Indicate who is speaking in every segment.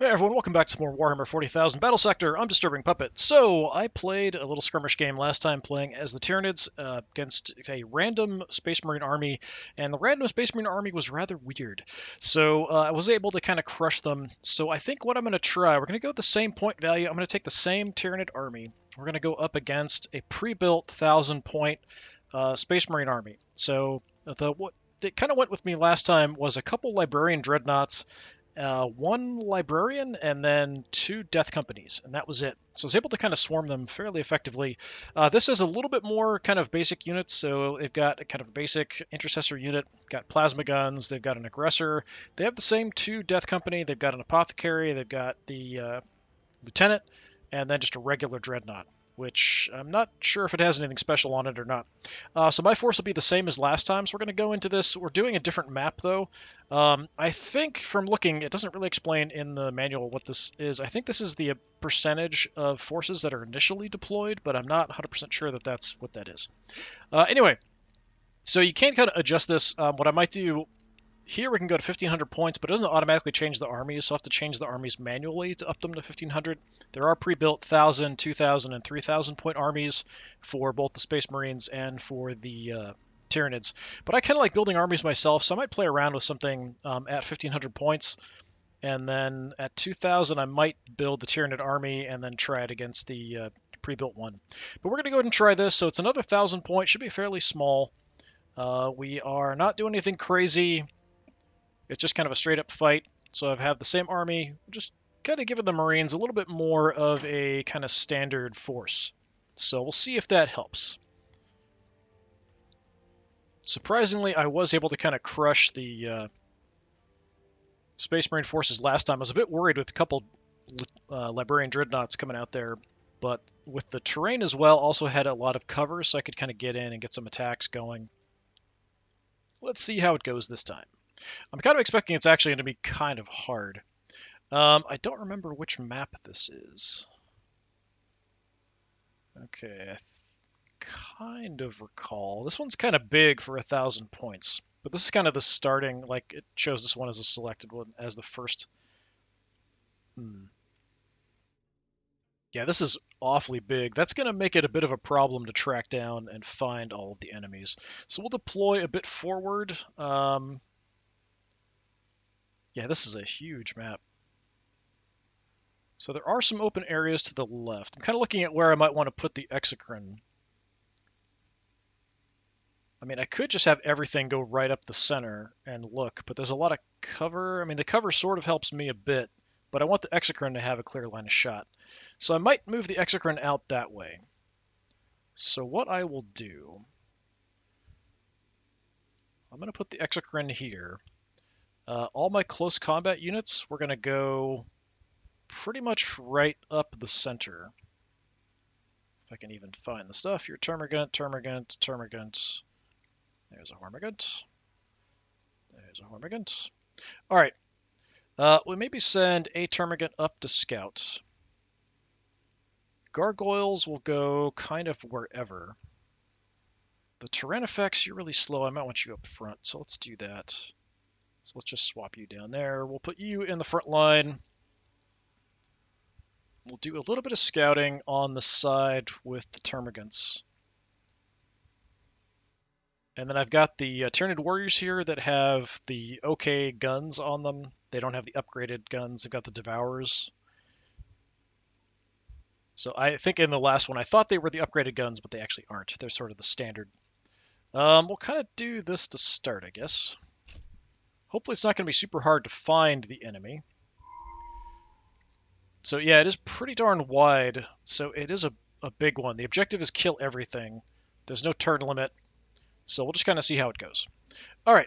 Speaker 1: Hey everyone, welcome back to more Warhammer 40,000 Battlesector. I'm DisturbingPuppet. So, I played a little skirmish game last time playing as the Tyranids against a random Space Marine army, and the random Space Marine army was rather weird. So, I was able to kind of crush them. So, I think what I'm going to try, we're going to go with the same point value. I'm going to take the same Tyranid army. We're going to go up against a pre-built 1,000-point Space Marine army. So, what it kind of went with me last time was a couple Librarian Dreadnoughts, one librarian, and then two death companies, and that was it. So I was able to kind of swarm them fairly effectively. This is a little bit more kind of basic units, so they've got a kind of basic intercessor unit, got plasma guns, they've got an aggressor, they have the same two death company, they've got an apothecary, they've got the lieutenant, and then just a regular dreadnought, which I'm not sure if it has anything special on it or not. So my force will be the same as last time, so we're going to go into this. We're doing a different map, though. I think from looking, it doesn't really explain in the manual what this is. I think this is the percentage of forces that are initially deployed, but I'm not 100% sure that that's what that is. Anyway, so you can kind of adjust this. What I might do here, we can go to 1,500 points, but it doesn't automatically change the armies, so I'll have to change the armies manually to up them to 1,500. There are pre-built 1,000, 2,000, and 3,000 point armies for both the Space Marines and for the Tyranids. But I kind of like building armies myself, so I might play around with something at 1,500 points, and then at 2,000 I might build the Tyranid army and then try it against the pre-built one. But we're going to go ahead and try this, so it's another 1,000 points, should be fairly small. We are not doing anything crazy. It's just kind of a straight up fight. So I've had the same army, just kind of giving the Marines a little bit more of a kind of standard force. So we'll see if that helps. Surprisingly, I was able to kind of crush the Space Marine forces last time. I was a bit worried with a couple Librarian Dreadnoughts coming out there, but with the terrain as well, also had a lot of cover, so I could kind of get in and get some attacks going. Let's see how it goes this time. I'm kind of expecting it's actually going to be kind of hard. I don't remember which map this is. Okay, I kind of recall. This one's kind of big for 1,000 points, but this is kind of the starting, like it shows this one as a selected one as the first. Yeah, this is awfully big. That's going to make it a bit of a problem to track down and find all of the enemies. So we'll deploy a bit forward. Yeah, this is a huge map. So there are some open areas to the left. I'm kind of looking at where I might want to put the Exocrine. I mean, I could just have everything go right up the center and look, but there's a lot of cover. I mean, the cover sort of helps me a bit, but I want the Exocrine to have a clear line of shot. So I might move the Exocrine out that way. So what I will do, I'm going to put the Exocrine here. All my close combat units, we're going to go pretty much right up the center. If I can even find the stuff. Your Termagant, Termagant, Termagant. There's a Hormagant. There's a Hormagant. All right. We maybe send a Termagant up to scout. Gargoyles will go kind of wherever. The Tyrannifex, you're really slow. I might want you up front, so let's do that. So let's just swap you down there. We'll put you in the front line. We'll do a little bit of scouting on the side with the Termagants. And then I've got the Tyranid Warriors here that have the OK guns on them. They don't have the upgraded guns. They've got the Devourers. So I think in the last one I thought they were the upgraded guns, but they actually aren't. They're sort of the standard. We'll kind of do this to start, I guess. Hopefully it's not going to be super hard to find the enemy. So yeah, it is pretty darn wide, so it is a big one. The objective is kill everything. There's no turn limit, so we'll just kind of see how it goes. All right,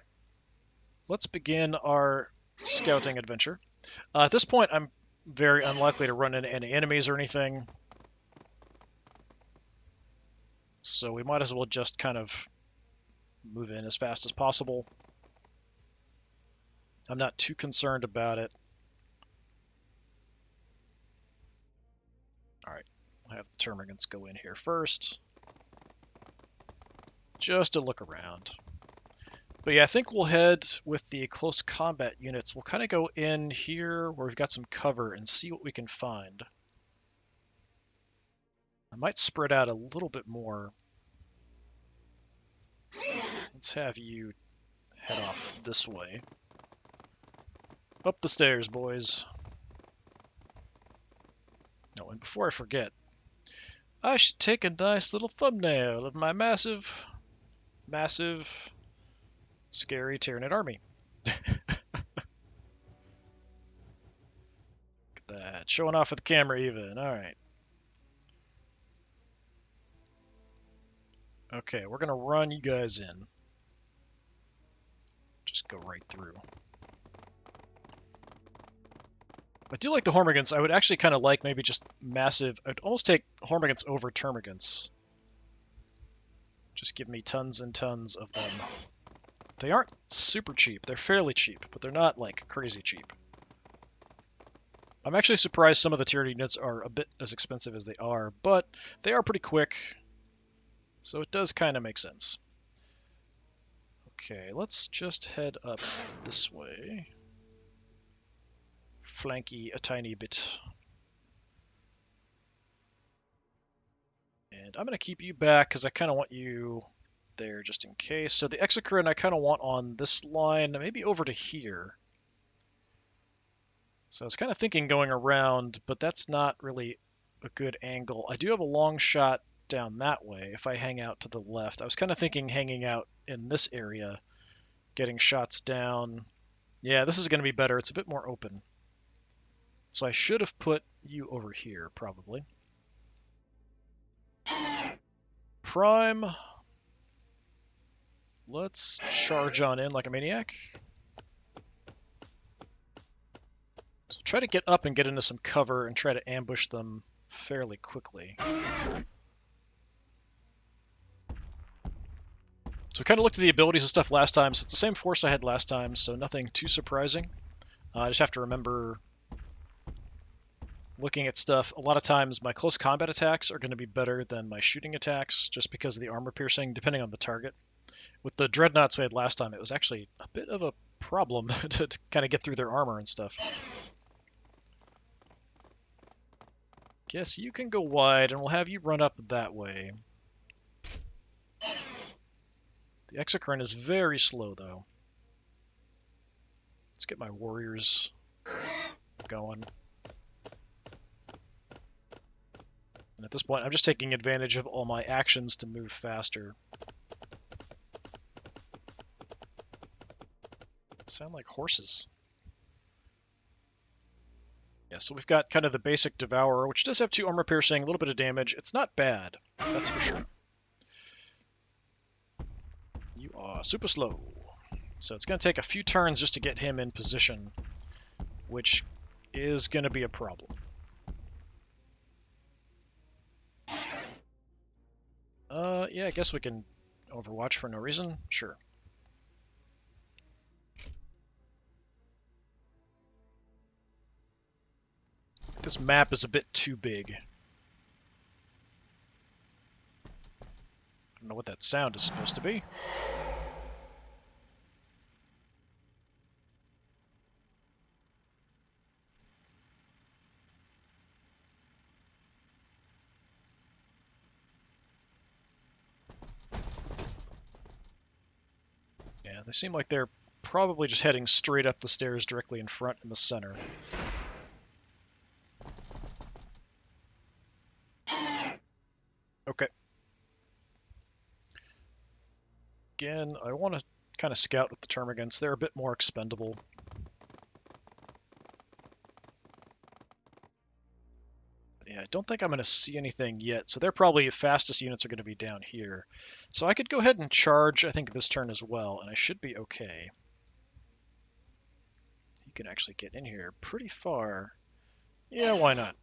Speaker 1: let's begin our scouting adventure. At this point, I'm very unlikely to run into any enemies or anything, so we might as well just kind of move in as fast as possible. I'm not too concerned about it. All right, I'll have the Termagants go in here first, just to look around. But yeah, I think we'll head with the close combat units. We'll kind of go in here where we've got some cover and see what we can find. I might spread out a little bit more. Let's have you head off this way. Up the stairs, boys. Oh, and before I forget, I should take a nice little thumbnail of my massive, scary Tyranid army. Look at that. Showing off with the camera even. Alright. Okay, we're going to run you guys in. Just go right through. I do like the Hormigans. I would actually kind of like maybe just massive... I'd almost take Hormigans over Termagants. Just give me tons and tons of them. They aren't super cheap. They're fairly cheap, but they're not, like, crazy cheap. I'm actually surprised some of the Tyranid units are a bit as expensive as they are, but they are pretty quick, so it does kind of make sense. Okay, let's just head up this way. Flanky a tiny bit. And I'm going to keep you back because I kind of want you there just in case. So the Exocrine I kind of want on this line, maybe over to here. So I was kind of thinking going around, but that's not really a good angle. I do have a long shot down that way if I hang out to the left. I was kind of thinking hanging out in this area, getting shots down. Yeah, this is going to be better. It's a bit more open. So I should have put you over here, probably. Prime. Let's charge on in like a maniac. So try to get up and get into some cover and try to ambush them fairly quickly. So we kind of looked at the abilities and stuff last time, so it's the same force I had last time, so nothing too surprising. I just have to remember looking at stuff. A lot of times my close combat attacks are going to be better than my shooting attacks just because of the armor piercing, depending on the target. With the dreadnoughts we had last time, it was actually a bit of a problem to kind of get through their armor and stuff. Guess you can go wide, and we'll have you run up that way. The Exocrine is very slow, though. Let's get my warriors going. And at this point, I'm just taking advantage of all my actions to move faster. Sound like horses. Yeah, so we've got kind of the basic Devourer, which does have 2 armor piercing, a little bit of damage. It's not bad, that's for sure. You are super slow. So it's going to take a few turns just to get him in position, which is going to be a problem. Yeah, I guess we can Overwatch for no reason. Sure. This map is a bit too big. I don't know what that sound is supposed to be. Yeah, they seem like they're probably just heading straight up the stairs directly in front in the center. Okay. Again, I want to kind of scout with the Termagants. They're a bit more expendable. Yeah, I don't think I'm going to see anything yet, so they're probably the fastest units are going to be down here. So I could go ahead and charge, I think, this turn as well, and I should be okay. You can actually get in here pretty far. Yeah, why not?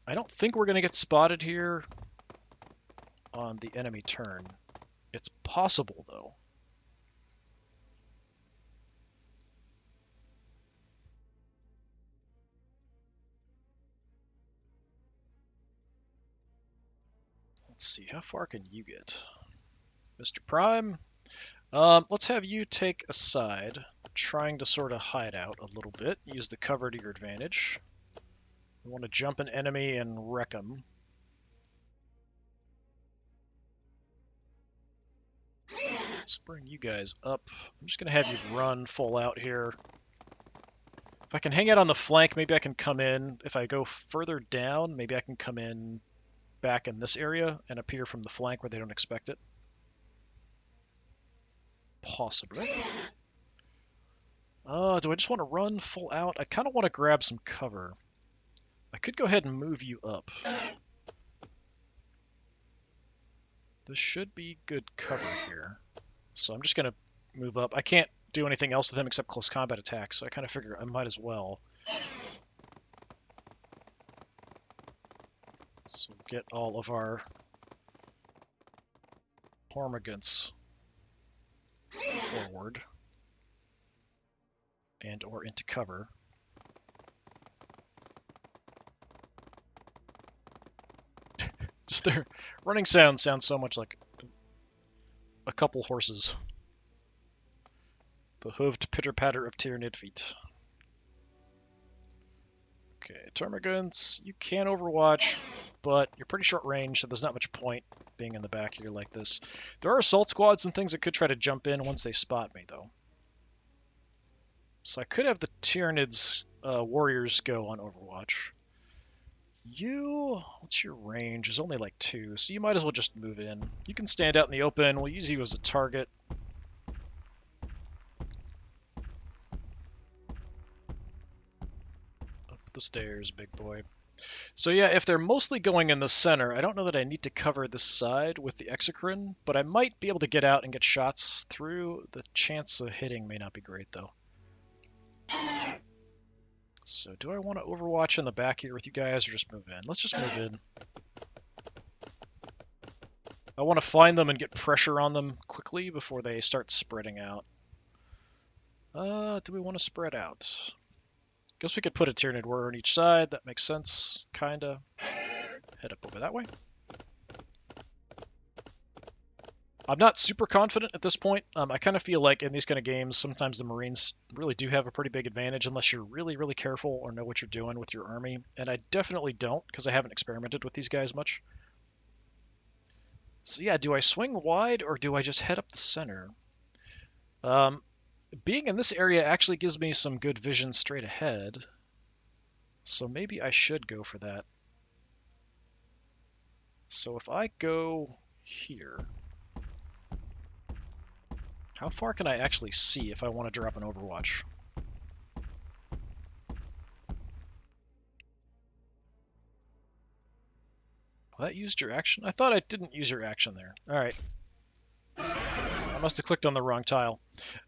Speaker 1: I don't think we're going to get spotted here on the enemy turn. It's possible, though. Let's see, how far can you get? Mr. Prime? Let's have you take a side, trying to sort of hide out a little bit. Use the cover to your advantage. You want to jump an enemy and wreck them. Let's bring you guys up. I'm just going to have you run full out here. If I can hang out on the flank, maybe I can come in. If I go further down, maybe I can come in back in this area and appear from the flank where they don't expect it. Possibly. Do I just want to run full out? I kind of want to grab some cover. I could go ahead and move you up. This should be good cover here. So I'm just going to move up. I can't do anything else with him except close combat attacks, so I kind of figure I might as well. So get all of our Hormigants forward and or into cover. Just their running sound sounds so much like a couple horses. The hooved pitter-patter of Tyranid feet. Okay, Termagants, you can overwatch, but you're pretty short range, so there's not much point being in the back here like this. There are assault squads and things that could try to jump in once they spot me, though. So I could have the Tyranids warriors go on overwatch. What's your range? Is only like 2, so you might as well just move in. You can stand out in the open. We'll use you as a target. Up the stairs, big boy. So yeah, if they're mostly going in the center, I don't know that I need to cover this side with the Exocrine, but I might be able to get out and get shots through. The chance of hitting may not be great, though. So do I want to overwatch in the back here with you guys or just move in? Let's just move in. I want to find them and get pressure on them quickly before they start spreading out. Do we want to spread out? Guess we could put a Tyranid warrior on each side. That makes sense, kinda. Head up over that way. I'm not super confident at this point. I kind of feel like in these kind of games, sometimes the Marines really do have a pretty big advantage unless you're really, really careful or know what you're doing with your army. And I definitely don't, because I haven't experimented with these guys much. So yeah, do I swing wide or do I just head up the center? Being in this area actually gives me some good vision straight ahead. So maybe I should go for that. So if I go here... How far can I actually see if I want to drop an Overwatch? Well, that used your action? I thought I didn't use your action there. Alright. I must have clicked on the wrong tile.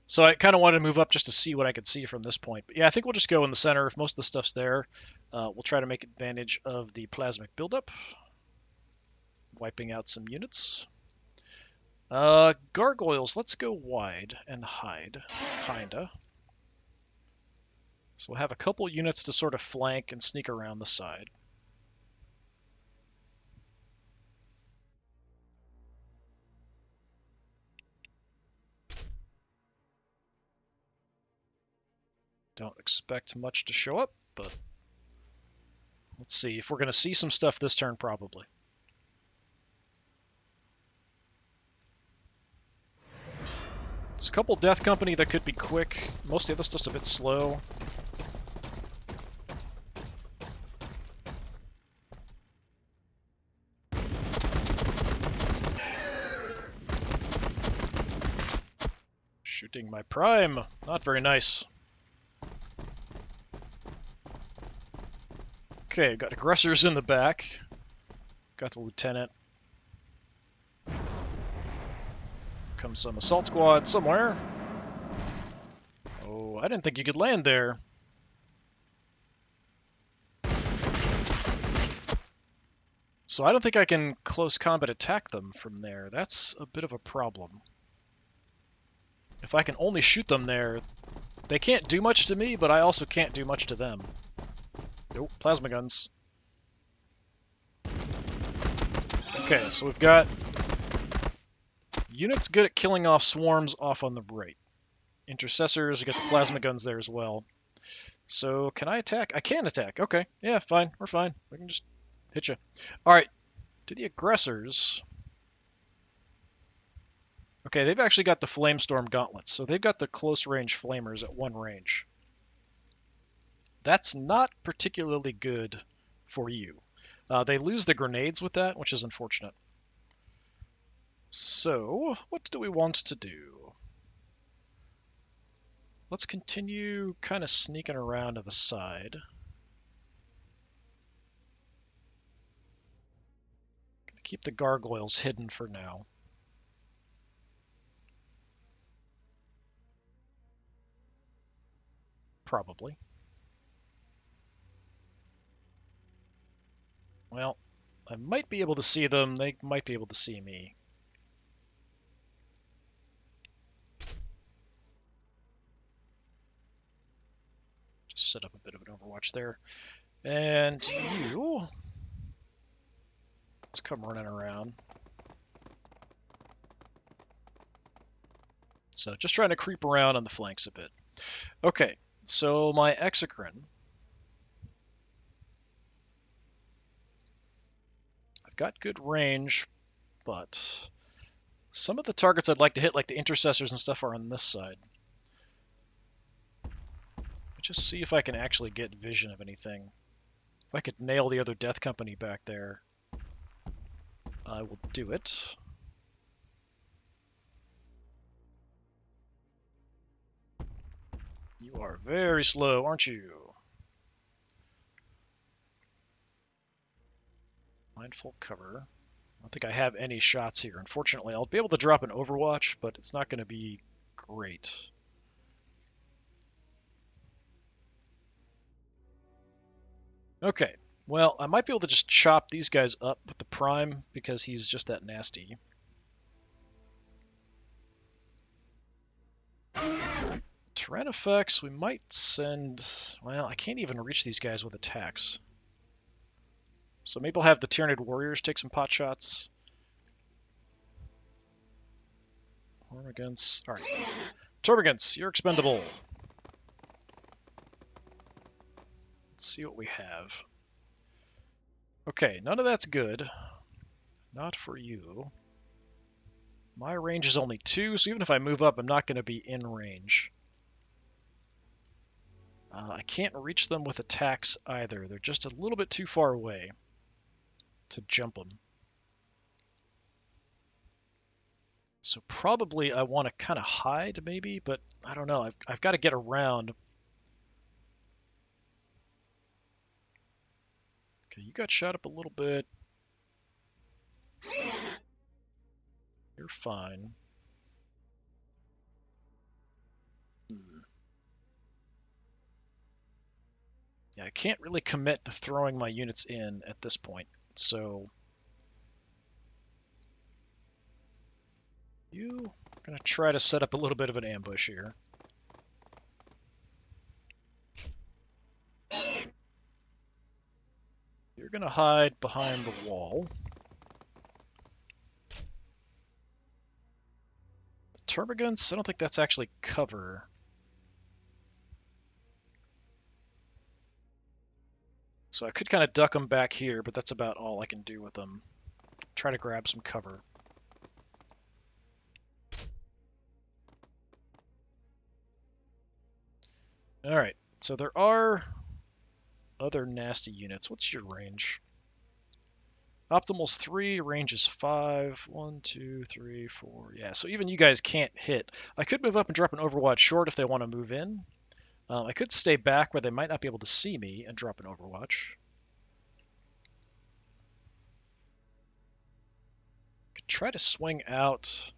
Speaker 1: So I kind of wanted to move up just to see what I could see from this point. But yeah, I think we'll just go in the center. If most of the stuff's there, we'll try to make advantage of the plasmic buildup. Wiping out some units. Gargoyles, let's go wide and hide, kinda. So we'll have a couple units to sort of flank and sneak around the side. Don't expect much to show up, but let's see. If we're going to see some stuff this turn, probably. There's a couple Death Company that could be quick. Most of the other stuff's a bit slow. Shooting my prime. Not very nice. Okay, got aggressors in the back. Got the lieutenant. Comes some assault squad somewhere. Oh, I didn't think you could land there. So I don't think I can close combat attack them from there. That's a bit of a problem. If I can only shoot them there, they can't do much to me, but I also can't do much to them. Nope, plasma guns. Okay, so we've got Units good at killing off swarms off on the right. Intercessors, you get the plasma guns there as well. So, can I attack? I can attack. Okay. Yeah, fine. We're fine. We can just hit you. Alright. To the aggressors. Okay, they've actually got the Flamestorm gauntlets, so they've got the close-range flamers at 1 range. That's not particularly good for you. They lose the grenades with that, which is unfortunate. So, what do we want to do? Let's continue kind of sneaking around to the side. Gonna keep the gargoyles hidden for now. Probably. Well, I might be able to see them. They might be able to see me. Just set up a bit of an overwatch there. And you... Let's come running around. So just trying to creep around on the flanks a bit. Okay, so my Exocrine. I've got good range, but some of the targets I'd like to hit, like the intercessors and stuff, are on this side. Just see if I can actually get vision of anything. If I could nail the other Death Company back there, I will do it. You are very slow, aren't you? Mindful cover. I don't think I have any shots here. Unfortunately, I'll be able to drop an Overwatch, but it's not going to be great. Okay, well, I might be able to just chop these guys up with the Prime because he's just that nasty. Terrain effects, we might send... Well, I can't even reach these guys with attacks. So maybe I'll have the Tyranid warriors take some pot shots. Termagants. Alright. Termagants, you're expendable. Let's see what we have. Okay, none of that's good. Not for you. My range is only 2, so even if I move up, I'm not going to be in range. I can't reach them with attacks either. They're just a little bit too far away to jump them. So probably I want to kind of hide maybe, but I don't know. I've got to get around. Okay, you got shot up a little bit. You're fine. Yeah, I can't really commit to throwing my units in at this point, so... I'm gonna try to set up a little bit of an ambush here. You're gonna hide behind the wall. The Termagants, I don't think that's actually cover. So I could kind of duck them back here, but that's about all I can do with them. Try to grab some cover. Alright, so there are other nasty units. What's your range? Optimal's 3, range is 5. 1, 2, 3, 4. Yeah, so even you guys can't hit. I could move up and drop an Overwatch short if they want to move in. I could stay back where they might not be able to see me and drop an Overwatch. Could try to swing out.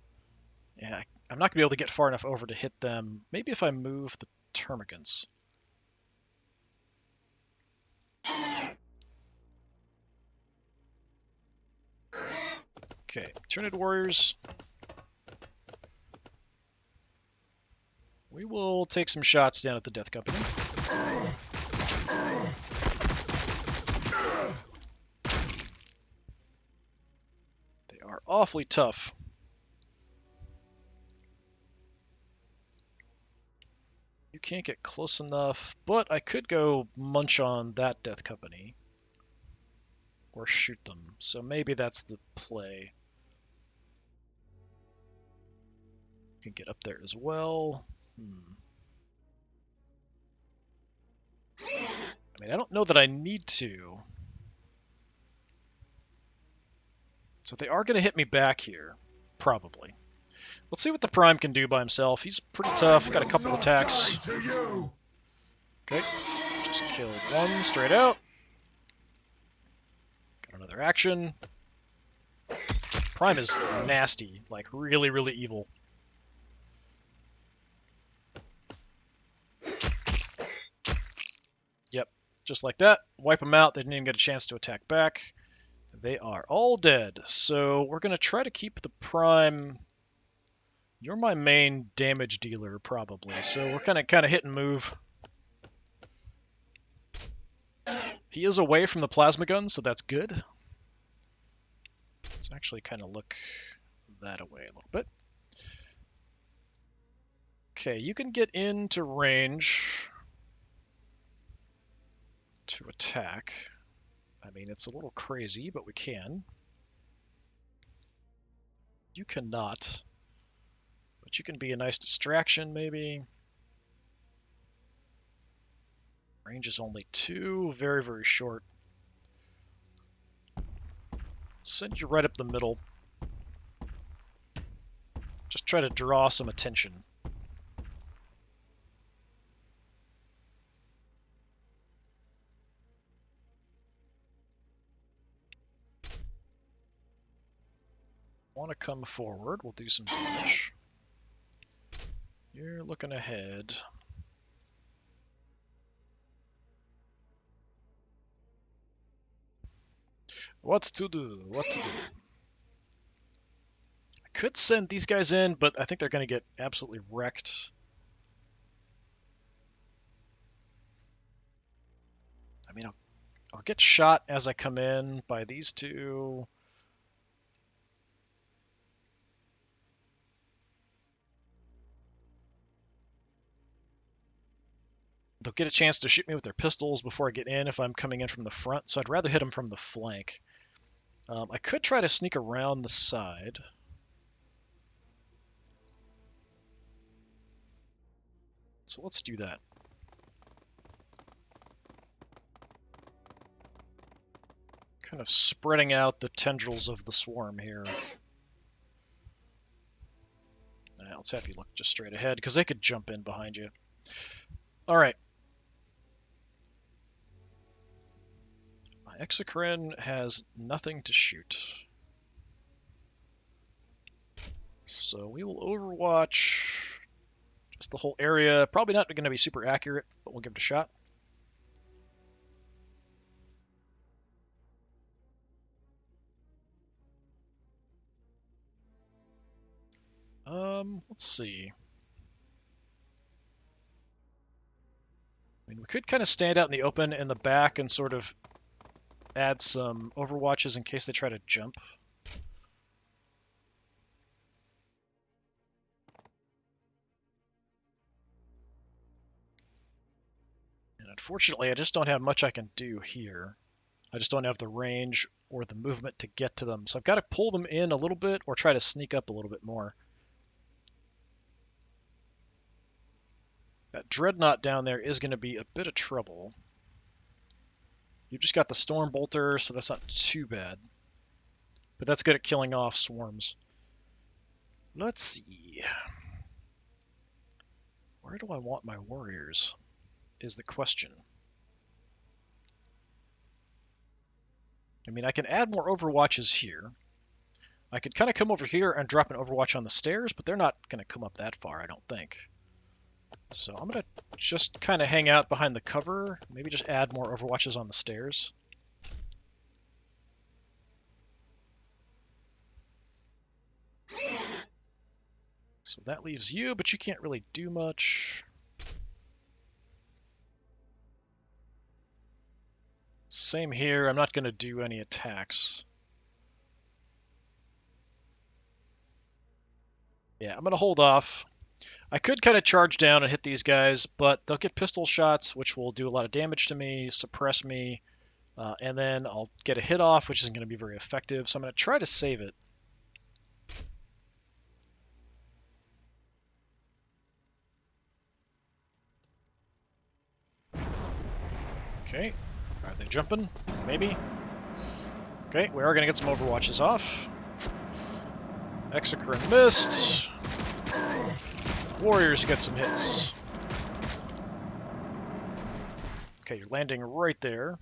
Speaker 1: Yeah, I'm not going to be able to get far enough over to hit them. Maybe if I move the Termagants. Okay, Tyranid warriors. We will take some shots down at the Death Company. They are awfully tough. You can't get close enough, but I could go munch on that Death Company. Or shoot them, so maybe that's the play. Can get up there as well. I mean, I don't know that I need to. So they are going to hit me back here, probably. Let's see what the Prime can do by himself. He's pretty tough, got a couple attacks. Okay, just killed one straight out. Got another action. Prime is nasty, like really, really evil. Yep, just like that. Wipe them out. They didn't even get a chance to attack back. They are all dead. So we're going to try to keep the Prime. You're my main damage dealer, probably. So we're kind of hit and move. He is away from the plasma gun, so that's good. Let's actually kind of look that away a little bit. Okay, you can get into range to attack. I mean, it's a little crazy, but we can. You cannot. But you can be a nice distraction, maybe. Range is only 2, very, very short. Send you right up the middle. Just try to draw some attention. Want to come forward, we'll do some damage. You're looking ahead. What to do? What to do? I could send these guys in, but I think they're going to get absolutely wrecked. I mean, I'll get shot as I come in by these two. They'll get a chance to shoot me with their pistols before I get in if I'm coming in from the front, so I'd rather hit them from the flank. I could try to sneak around the side. So let's do that. Kind of spreading out the tendrils of the swarm here. Let's have you look just straight ahead, because they could jump in behind you. Alright. My Exocrine has nothing to shoot. So we will overwatch just the whole area. Probably not going to be super accurate, but we'll give it a shot. Let's see. I mean, we could kind of stand out in the open in the back and sort of add some overwatches in case they try to jump. And unfortunately, I just don't have much I can do here. I just don't have the range or the movement to get to them. So I've got to pull them in a little bit or try to sneak up a little bit more. That Dreadnought down there is going to be a bit of trouble. You've just got the Storm Bolter, so that's not too bad. But that's good at killing off swarms. Let's see. Where do I want my warriors, is the question. I mean, I can add more overwatches here. I could kind of come over here and drop an overwatch on the stairs, but they're not going to come up that far, I don't think. So I'm going to just kind of hang out behind the cover, maybe just add more overwatches on the stairs. So that leaves you, but you can't really do much. Same here, I'm not going to do any attacks. Yeah, I'm going to hold off. I could kind of charge down and hit these guys, but they'll get pistol shots, which will do a lot of damage to me, suppress me, and then I'll get a hit off, which isn't going to be very effective. So I'm going to try to save it. Okay. Are they jumping? Maybe. Okay, we are going to get some overwatches off. Exocrine missed. Warriors get some hits. Okay, you're landing right there.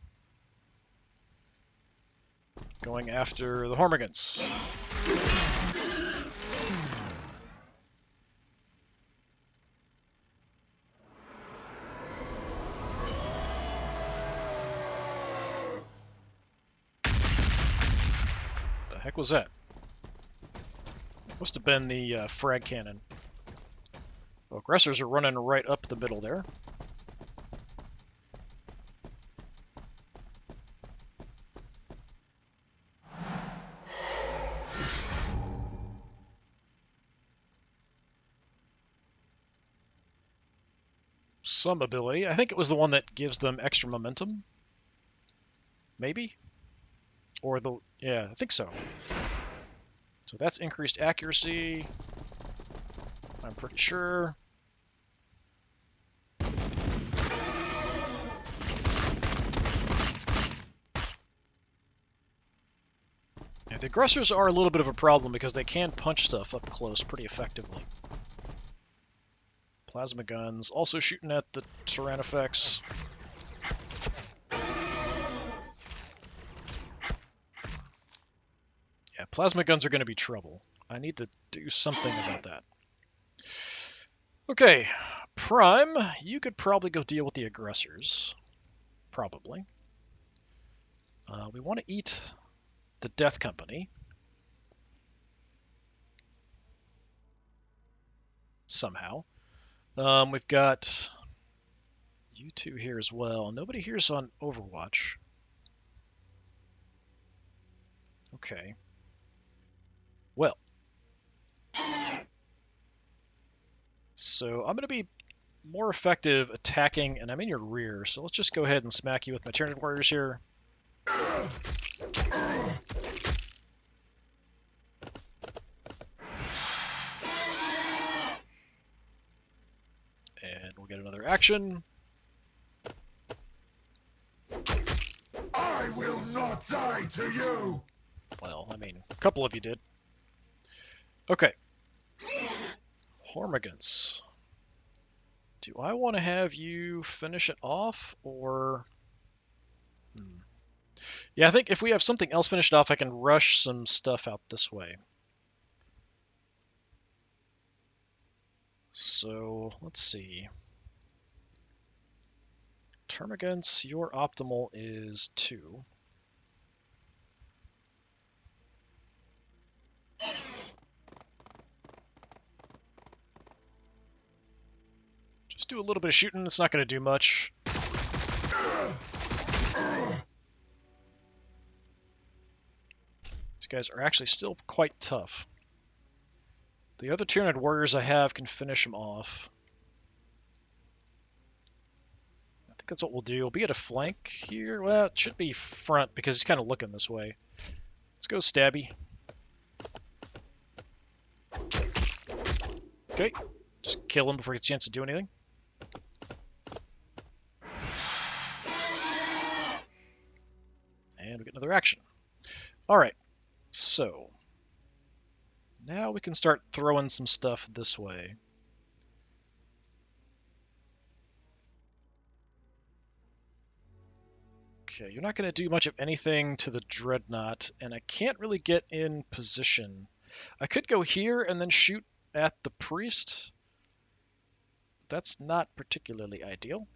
Speaker 1: Going after the Hormigans. The heck was that? Must have been the frag cannon. Well, aggressors are running right up the middle there. Some ability. I think it was the one that gives them extra momentum. Maybe? Or the... yeah, I think so. So that's increased accuracy. I'm pretty sure. Yeah, the aggressors are a little bit of a problem because they can punch stuff up close pretty effectively. Plasma guns, also shooting at the Tyrannifex. Yeah, plasma guns are going to be trouble. I need to do something about that. Okay, Prime, you could probably go deal with the aggressors. Probably. We want to eat the Death Company. Somehow. We've got you two here as well. Nobody here's on Overwatch. Okay. Well. So I'm going to be more effective attacking, and I'm in your rear, so let's just go ahead and smack you with my Tyranid warriors here. And we'll get another action.
Speaker 2: I will not die to you!
Speaker 1: Well, I mean, a couple of you did. Okay. Hormigans. Do I want to have you finish it off, or... Yeah, I think if we have something else finished off, I can rush some stuff out this way. So, let's see. Termagants, your optimal is 2. Just do a little bit of shooting, it's not going to do much. These guys are actually still quite tough. The other Tyranid warriors I have can finish them off. I think that's what we'll do. We'll be at a flank here. Well, it should be front because he's kind of looking this way. Let's go Stabby. Okay, just kill him before he gets a chance to do anything. And we get another action. Alright, so now we can start throwing some stuff this way. Okay, you're not going to do much of anything to the Dreadnought, and I can't really get in position. I could go here and then shoot at the Priest. That's not particularly ideal.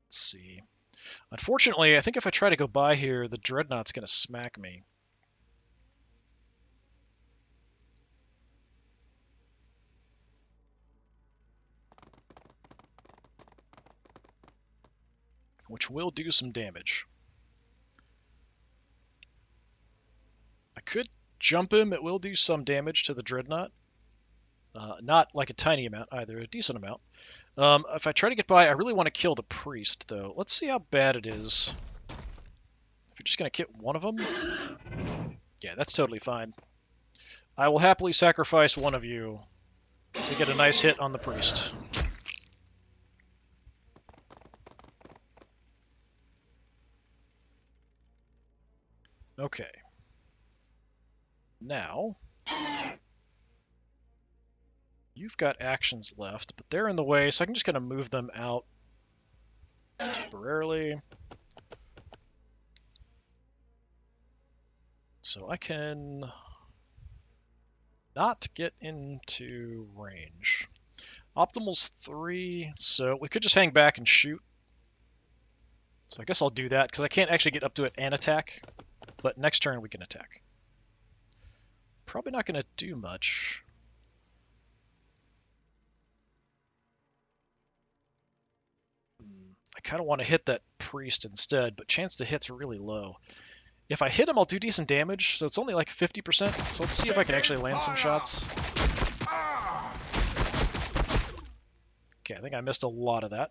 Speaker 1: Let's see. Unfortunately, I think if I try to go by here, the Dreadnought's going to smack me. Which will do some damage. I could jump him, it will do some damage to the Dreadnought. Not like a tiny amount either, a decent amount. If I try to get by, I really want to kill the priest, though. Let's see how bad it is. If you're just going to kill one of them, yeah, that's totally fine. I will happily sacrifice one of you to get a nice hit on the priest. Okay. Now, you've got actions left, but they're in the way, so I can just kind of move them out temporarily. So I can not get into range. Optimal's 3, so we could just hang back and shoot. So I guess I'll do that, because I can't actually get up to it and attack. But next turn we can attack. Probably not going to do much. I kind of want to hit that priest instead, but chance to hit's really low. If I hit him, I'll do decent damage, so it's only like 50%. So let's see if I can actually land some shots. Okay, I think I missed a lot of that.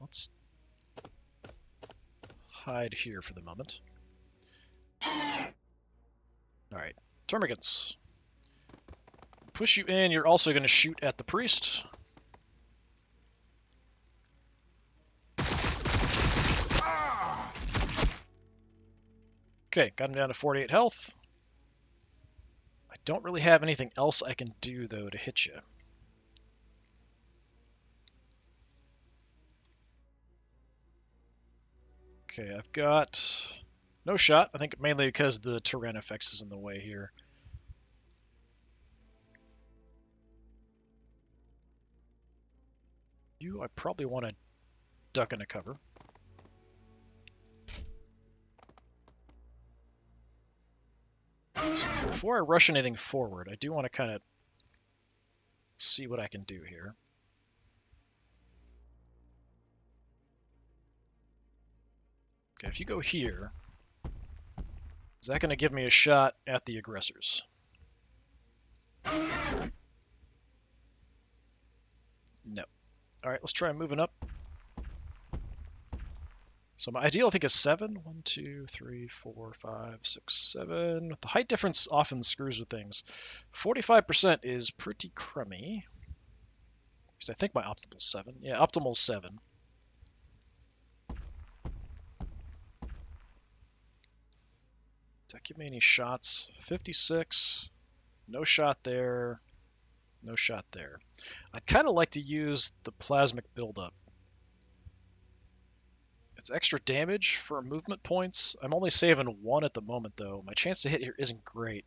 Speaker 1: Let's hide here for the moment. Alright, termagants. Push you in, you're also going to shoot at the priest. Okay, got him down to 48 health. I don't really have anything else I can do, though, to hit you. Okay, I've got no shot. I think mainly because the Tyranids is in the way here. I probably want to duck into cover. So before I rush anything forward, I do want to kind of see what I can do here. Okay, if you go here, is that going to give me a shot at the aggressors? No. Alright, let's try moving up. So my ideal, I think, is 7. 1, 2, 3, 4, 5, 6, 7. The height difference often screws with things. 45% is pretty crummy. At least I think my optimal's 7. Yeah, optimal's 7. Does that give me any shots? 56. No shot there. No shot there. I'd kind of like to use the plasmic buildup. It's extra damage for movement points. I'm only saving 1 at the moment, though. My chance to hit here isn't great.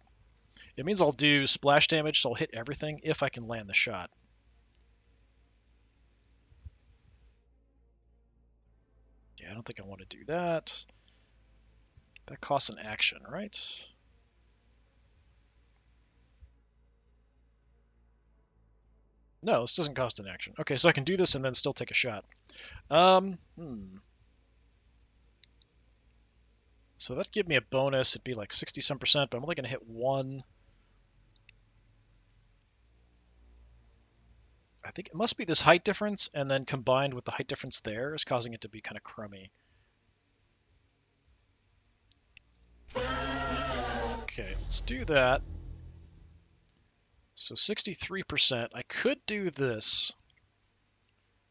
Speaker 1: It means I'll do splash damage, so I'll hit everything if I can land the shot. Yeah, I don't think I want to do that. That costs an action, right? No, this doesn't cost an action. Okay, so I can do this and then still take a shot. So that'd give me a bonus. It'd be like 60-some%, but I'm only going to hit 1. I think it must be this height difference, and then combined with the height difference there is causing it to be kind of crummy. Okay, let's do that. So 63%. I could do this,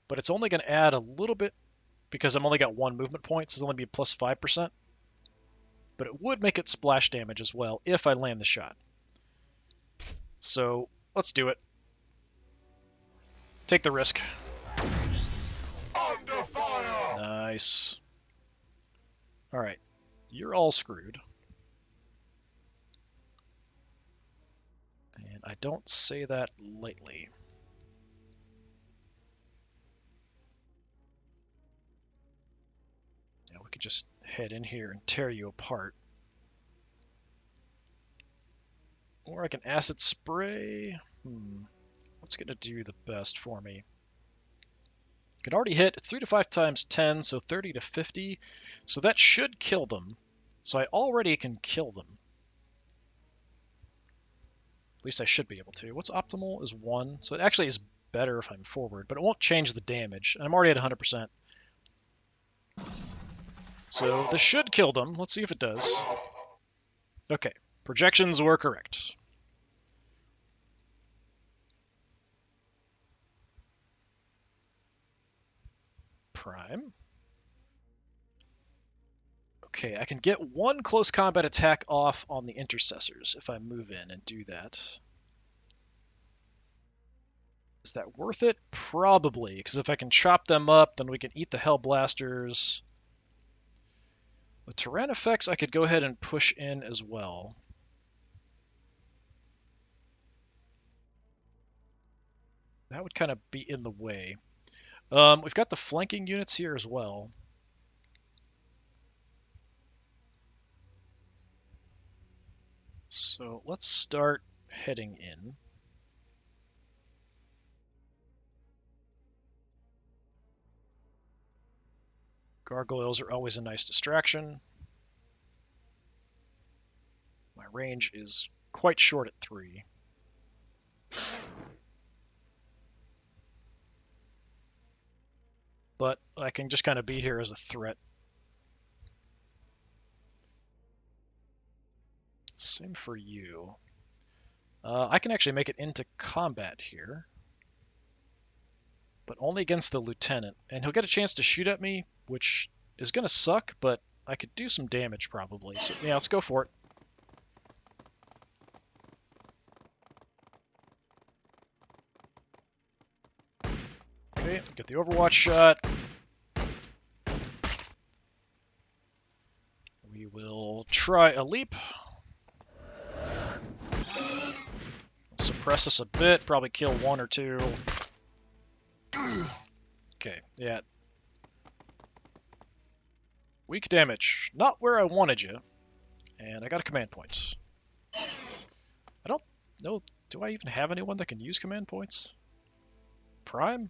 Speaker 1: but it's only going to add a little bit because I'm only got 1 movement point, so it's only be plus 5%. But it would make it splash damage as well if I land the shot. So let's do it. Take the risk.
Speaker 2: Under fire!
Speaker 1: Nice. Alright, you're all screwed. And I don't say that lightly. Yeah, we could just head in here and tear you apart. Or I can acid spray. What's going to do the best for me? Could already hit 3 to 5 times 10, so 30 to 50. So that should kill them. So I already can kill them. At least I should be able to. What's optimal is 1, so it actually is better if I'm forward, but it won't change the damage, and I'm already at 100%. So this should kill them. Let's see if it does. Okay, projections were correct. Prime. Okay, I can get 1 close combat attack off on the intercessors if I move in and do that. Is that worth it? Probably, because if I can chop them up, then we can eat the Hellblasters. The Tyran effects I could go ahead and push in as well. That would kind of be in the way. We've got the flanking units here as well. So let's start heading in. Gargoyles are always a nice distraction. My range is quite short at 3. But I can just kind of be here as a threat. Same for you. I can actually make it into combat here. But only against the lieutenant. And he'll get a chance to shoot at me, which is going to suck, but I could do some damage probably. So yeah, let's go for it. Okay, get the Overwatch shot. We will try a leap. Suppress us a bit, probably kill 1 or 2. Okay, yeah. Weak damage. Not where I wanted you. And I got a command point. I don't know. Do I even have anyone that can use command points? Prime?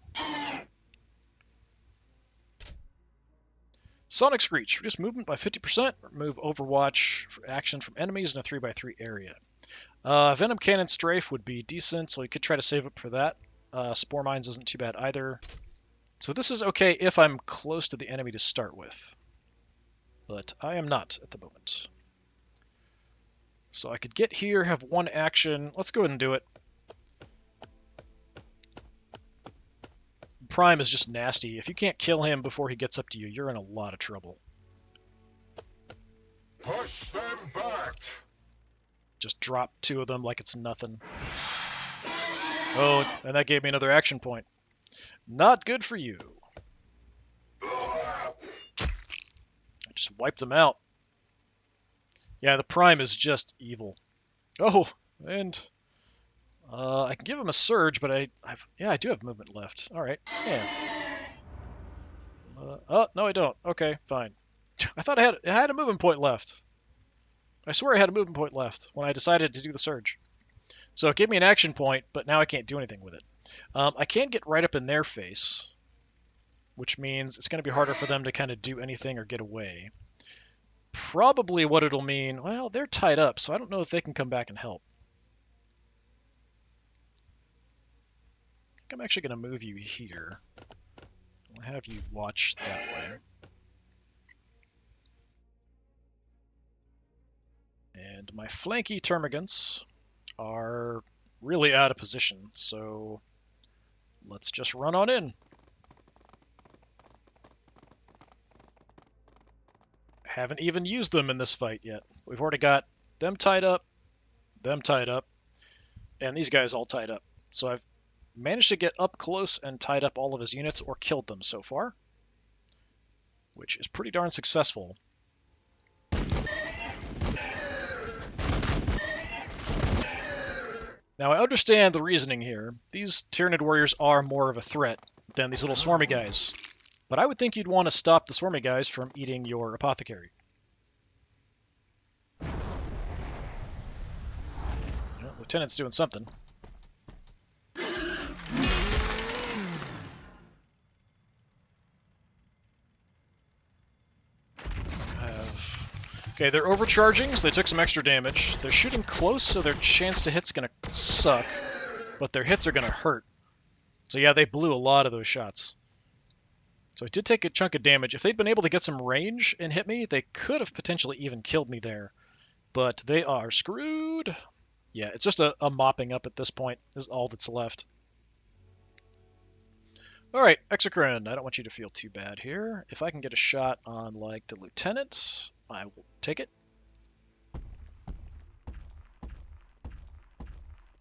Speaker 1: Sonic Screech. Reduce movement by 50%. Remove Overwatch for action from enemies in a 3x3 area. Venom Cannon Strafe would be decent, so we could try to save up for that. Spore Mines isn't too bad either. So this is okay if I'm close to the enemy to start with. But I am not at the moment. So I could get here, have 1 action. Let's go ahead and do it. Prime is just nasty. If you can't kill him before he gets up to you, you're in a lot of trouble.
Speaker 2: Push them back!
Speaker 1: Just drop 2 of them like it's nothing. Oh, and that gave me another action point. Not good for you. I just wiped them out. Yeah, the Prime is just evil. Oh, and I can give him a surge, but I do have movement left. All right, yeah. Oh no, I don't. Okay, fine. I thought I had a movement point left. I swear I had a movement point left when I decided to do the surge. So it gave me an action point, but now I can't do anything with it. I can get right up in their face, which means it's going to be harder for them to kind of do anything or get away. Probably what it'll mean, well, they're tied up, so I don't know if they can come back and help. I think I'm actually going to move you here. I'll have you watch that way. And my flanky termagants are really out of position, so let's just run on in. Haven't even used them in this fight yet. We've already got them tied up, and these guys all tied up. So I've managed to get up close and tied up all of his units or killed them so far, which is pretty darn successful. Now, I understand the reasoning here. These Tyranid warriors are more of a threat than these little swarmy guys. But I would think you'd want to stop the swarmy guys from eating your apothecary. Well, Lieutenant's doing something. Okay, they're overcharging, so they took some extra damage. They're shooting close, so their chance to hit's gonna suck, but their hits are gonna hurt. So yeah, they blew a lot of those shots. So I did take a chunk of damage. If they'd been able to get some range and hit me, they could have potentially even killed me there. But they are screwed. Yeah, it's just a mopping up at this point is all that's left. All right, Exocrine, I don't want you to feel too bad here. If I can get a shot on, like, the lieutenant, I will take it.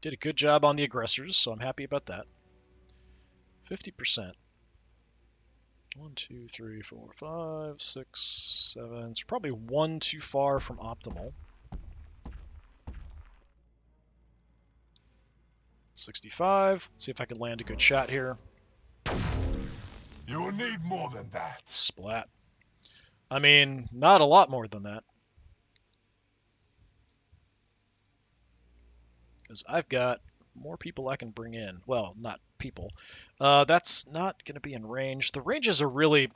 Speaker 1: Did a good job on the aggressors, so I'm happy about that. 50%. 1, 2, 3, 4, 5, 6, 7. It's probably one too far from optimal. 65. Let's see if I can land a good shot here.
Speaker 2: You will need more than that.
Speaker 1: Splat. I mean, not a lot more than that. Because I've got more people I can bring in. Well, not people. That's not going to be in range. The ranges are really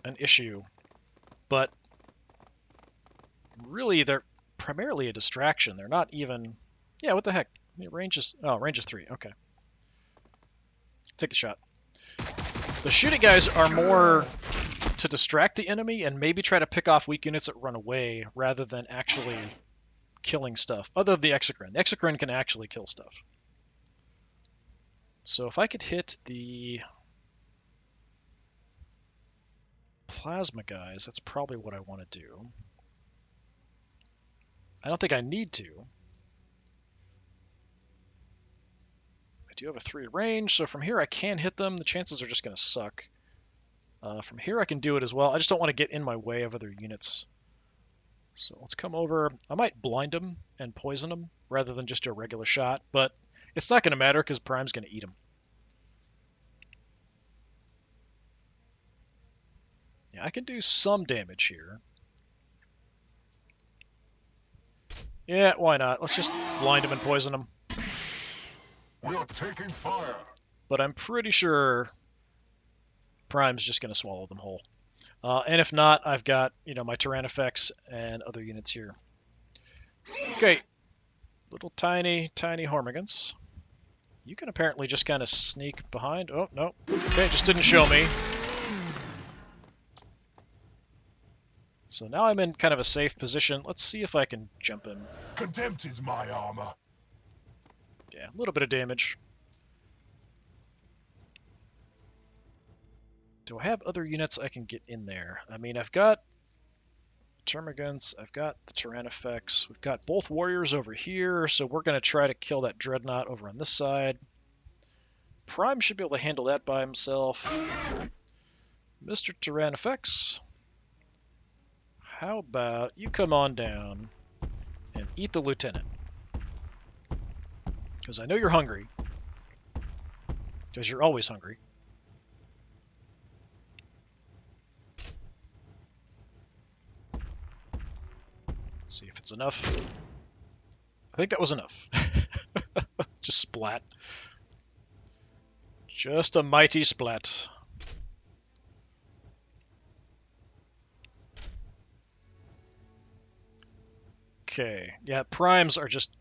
Speaker 1: an issue, but really they're primarily a distraction. They're not even... Yeah, what the heck? Range is... Oh, range is 3. Okay. Take the shot. The shooting guys are more to distract the enemy and maybe try to pick off weak units that run away rather than actually killing stuff. Other than the Exocrine. The Exocrine can actually kill stuff. So if I could hit the plasma guys, that's probably what I want to do. I don't think I need to. I do have a 3 range, so from here I can hit them. The chances are just going to suck. From here I can do it as well. I just don't want to get in my way of other units. So let's come over. I might blind them and poison them rather than just do a regular shot, but it's not going to matter because Prime's going to eat them. Yeah, I can do some damage here. Yeah, why not? Let's just blind them and poison them.
Speaker 2: We are taking fire.
Speaker 1: But I'm pretty sure Prime's just going to swallow them whole. And if not, I've got, my Tyrannifex and other units here. Okay. Little tiny Hormigans. You can apparently just kind of sneak behind. Oh, no. Okay, just didn't show me. So now I'm in kind of a safe position. Let's see if I can jump in.
Speaker 2: Contempt is my armor.
Speaker 1: Yeah, a little bit of damage. Do I have other units I can get in there? I mean, I've got Termagants, I've got the Tyrannifex, we've got both warriors over here, so we're going to try to kill that Dreadnought over on this side. Prime should be able to handle that by himself. Mr. Tyrannifex, how about you come on down and eat the Lieutenant? Because I know you're hungry. Because you're always hungry. Let's see if it's enough. I think that was enough. Just splat. Just a mighty splat. Okay. Yeah, primes are just...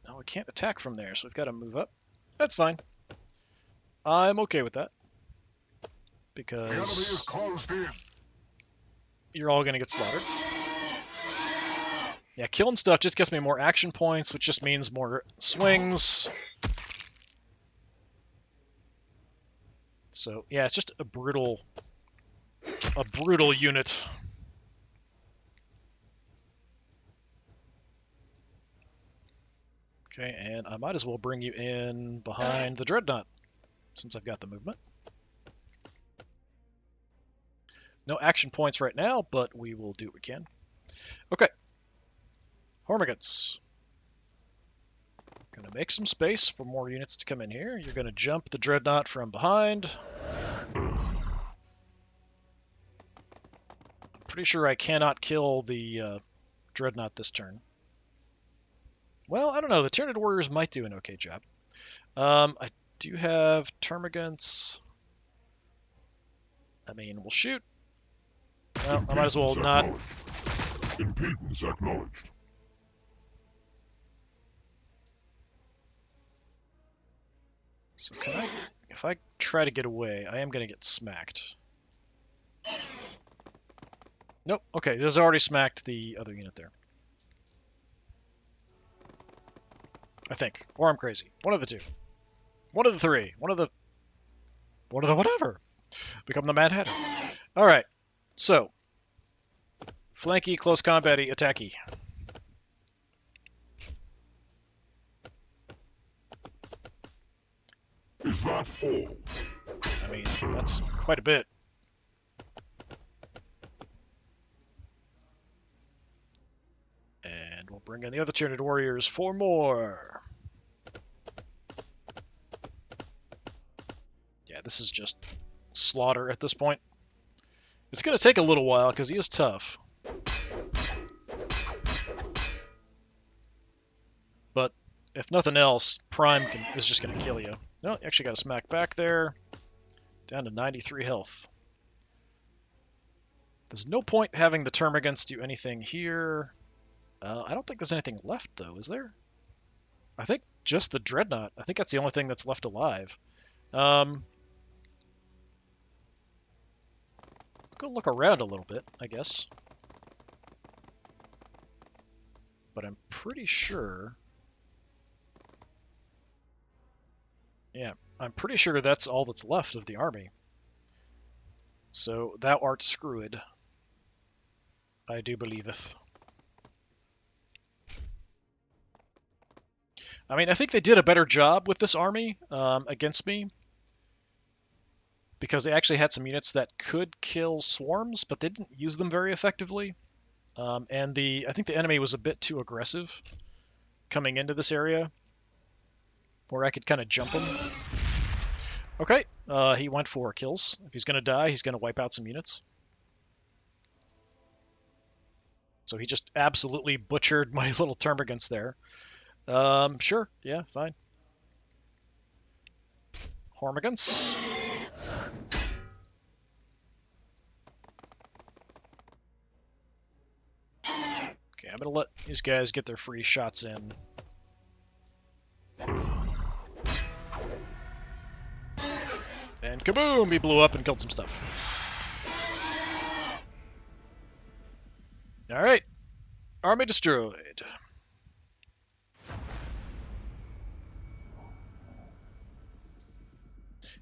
Speaker 1: No, we can't attack from there, so we've got to move up. That's fine. I'm okay with that. Because...
Speaker 2: The enemy is closed in.
Speaker 1: You're all going to get slaughtered. Yeah, killing stuff just gets me more action points, which just means more swings. So, yeah, it's just a brutal unit. Okay, and I might as well bring you in behind the Dreadnought, since I've got the movement. No action points right now, but we will do what we can. Okay. Hormigants. Gonna make some space for more units to come in here. You're gonna jump the Dreadnought from behind. I'm pretty sure I cannot kill the Dreadnought this turn. Well, I don't know. The Tyranid Warriors might do an okay job. I do have Termagants. I mean, we'll shoot. Well, I might as well not.
Speaker 2: Impedance acknowledged.
Speaker 1: So can I... If I try to get away, I am going to get smacked. Nope. Okay, this has already smacked the other unit there. I think. Or I'm crazy. One of the two. One of the three. One of the whatever. Become the Mad Hatter. Alright. So. Flanky, close combat-y, attacky.
Speaker 2: Is that all?
Speaker 1: I mean, that's quite a bit. And we'll bring in the other Tyranid warriors for more. Yeah, this is just slaughter at this point. It's going to take a little while because he is tough. But if nothing else, Prime is just going to kill you. No, you actually got a smack back there. Down to 93 health. There's no point having the Termagants do anything here. I don't think there's anything left, though, is there? I think just the Dreadnought. I think that's the only thing that's left alive. Go look around a little bit, I guess. But I'm pretty sure... Yeah, I'm pretty sure that's all that's left of the army. So, thou art screwed. I do believeth. I mean, I think they did a better job with this army against me. Because they actually had some units that could kill swarms, but they didn't use them very effectively. And I think the enemy was a bit too aggressive coming into this area, where I could kind of jump him. Okay, he went for kills. If he's going to die, he's going to wipe out some units. So he just absolutely butchered my little termagants there. Sure, yeah, fine. Hormagants. Okay, I'm going to let these guys get their free shots in. And kaboom! He blew up and killed some stuff. Alright. Army destroyed.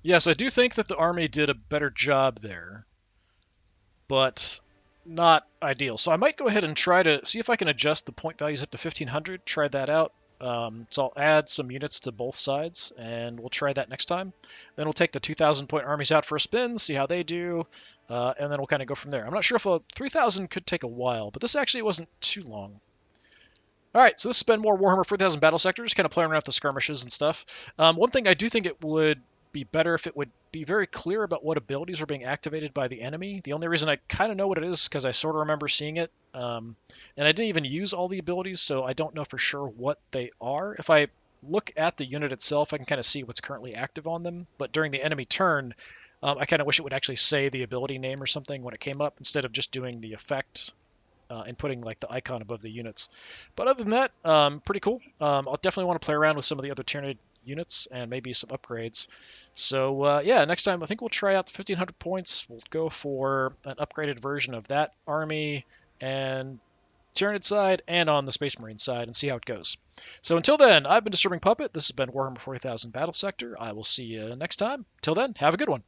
Speaker 1: Yes, I do think that the army did a better job there. But not ideal. So I might go ahead and try to see if I can adjust the point values up to 1500. Try that out. So I'll add some units to both sides, and we'll try that next time. Then we'll take the 2,000 point armies out for a spin, see how they do, and then we'll kind of go from there. I'm not sure if a 3,000 could take a while, but this actually wasn't too long. Alright, so this has been more Warhammer 40,000 Battlesector, kind of playing around with the skirmishes and stuff. One thing I do think it would be better if it would be very clear about what abilities are being activated by the enemy. The only reason I kind of know what it is because I sort of remember seeing it. And I didn't even use all the abilities, so I don't know for sure what they are. If I look at the unit itself, I can kind of see what's currently active on them. But during the enemy turn, I kind of wish it would actually say the ability name or something when it came up instead of just doing the effect and putting like the icon above the units. But other than that, pretty cool. I'll definitely want to play around with some of the other Tyranid units and maybe some upgrades. So yeah, next time I think we'll try out the 1500 points. We'll go for an upgraded version of that army and Tyranid side and on the Space Marine side and see how it goes. So until then, I've been Disturbing Puppet. This has been Warhammer 40,000 Battlesector. I will see you next time. Till then, have a good one.